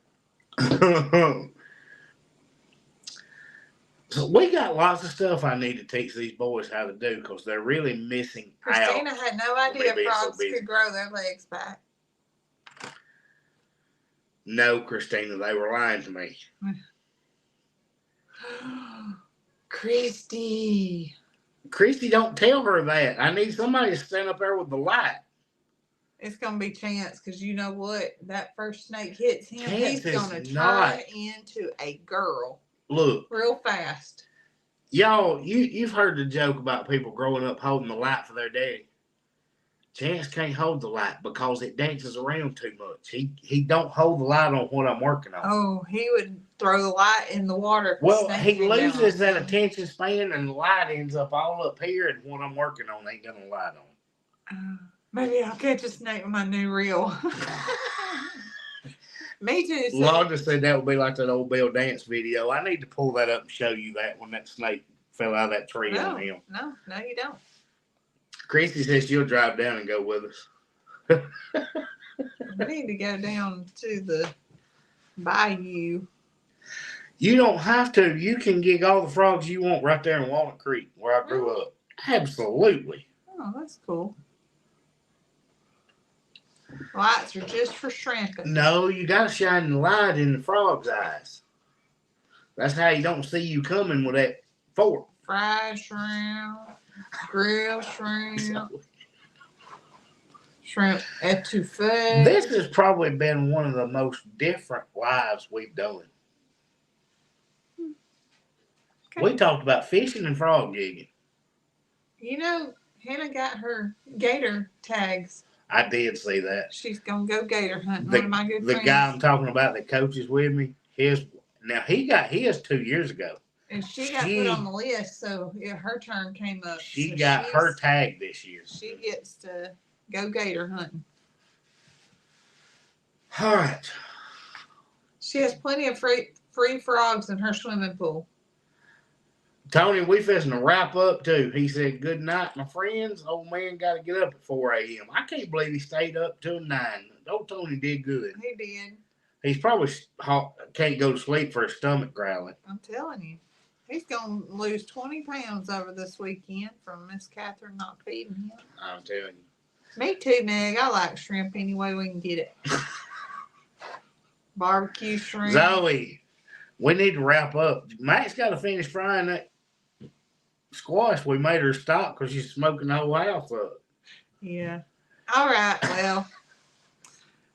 So we got lots of stuff I need to teach these boys how to do, because they're really missing Christina out. had no idea frogs so could grow their legs back. No, Christina, they were lying to me. Christy, don't tell her that. I need somebody to stand up there with the light. it's going to be Chance, because you know what? That first snake hits him, Chance he's going to not. turn into a girl. Look. Real fast. Y'all, you've heard the joke about people growing up holding the light for their daddy. Chance can't hold the light because it dances around too much. He don't hold the light on what I'm working on. Oh, he would throw the light in the water. Well, he loses that attention span, and the light ends up all up here, and what I'm working on ain't got no light on. Maybe I'll catch a snake with my new reel. Me too. Londa said that would be like that old Bill Dance video. I need to pull that up and show you that when that snake fell out of that tree on him. No, you don't. Christy says she'll drive down and go with us. We need to go down to the bayou. You don't have to. You can gig all the frogs you want right there in Walnut Creek, where I grew up. Absolutely. Oh, that's cool. Lights are just for shrimping. No, you got to shine the light in the frog's eyes. That's how you don't see you coming with that fork. Fry shrimp. grilled shrimp, shrimp etouffee. This has probably been one of the most different lives we've done. Okay. We talked about fishing and frog gigging. You know, Hannah got her gator tags. I did see that. She's gonna go gator hunting. One of my good The friends. guy I'm talking about that coaches with me, he got his 2 years ago. And she got put on the list, so yeah, her turn came up. She so got her tag this year. She gets to go gator hunting. All right. She has plenty of free frogs in her swimming pool. Tony, we fixing to wrap up too. He said, "Good night, my friends. Old man got to get up at 4 a.m." I can't believe he stayed up till 9. Old Tony did good. He did. He's probably can't go to sleep for his stomach growling. I'm telling you. He's going to lose 20 pounds over this weekend from Miss Catherine not feeding him. I'm telling you. Me too, Meg. I like shrimp any way we can get it. Barbecue shrimp. Zoe, we need to wrap up. Max got to finish frying that squash. We made her stop because she's smoking the whole house up. Yeah. All right. Well,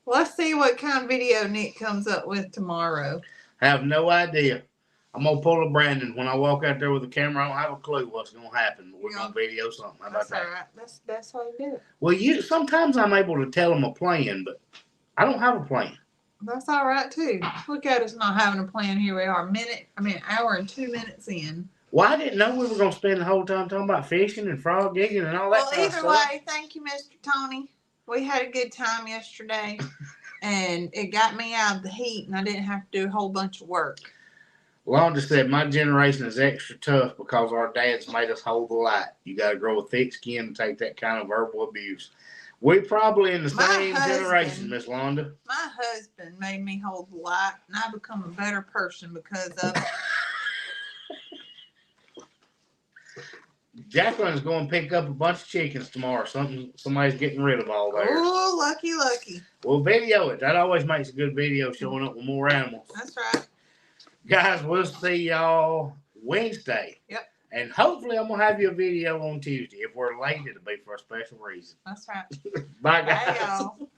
let's see what kind of video Nick comes up with tomorrow. I have no idea. I'm going to pull a Brandon. When I walk out there with the camera, I don't have a clue what's going to happen. But we're going to video something. How about that? All right. That's the best way to do it. Well, sometimes I'm able to tell them a plan, but I don't have a plan. That's all right, too. Look at us not having a plan. Here we are, hour and 2 minutes in. Well, I didn't know we were going to spend the whole time talking about fishing and frog gigging and all that kind of stuff. Well, either way, thank you, Mr. Tony. We had a good time yesterday, and it got me out of the heat, and I didn't have to do a whole bunch of work. Londa said, my generation is extra tough because our dads made us hold the light. You got to grow a thick skin to take that kind of verbal abuse. We're probably in the same generation, Miss Londa. My husband made me hold the light, and I become a better person because of it. Jacqueline's going to pick up a bunch of chickens tomorrow. Somebody's getting rid of all theirs. Oh, lucky. We'll video it. That always makes a good video showing up with more animals. That's right. Guys, we'll see y'all Wednesday. Yep. And hopefully I'm going to have you a video on Tuesday. If we're late, it'll be for a special reason. That's right. Bye, guys. Bye, y'all.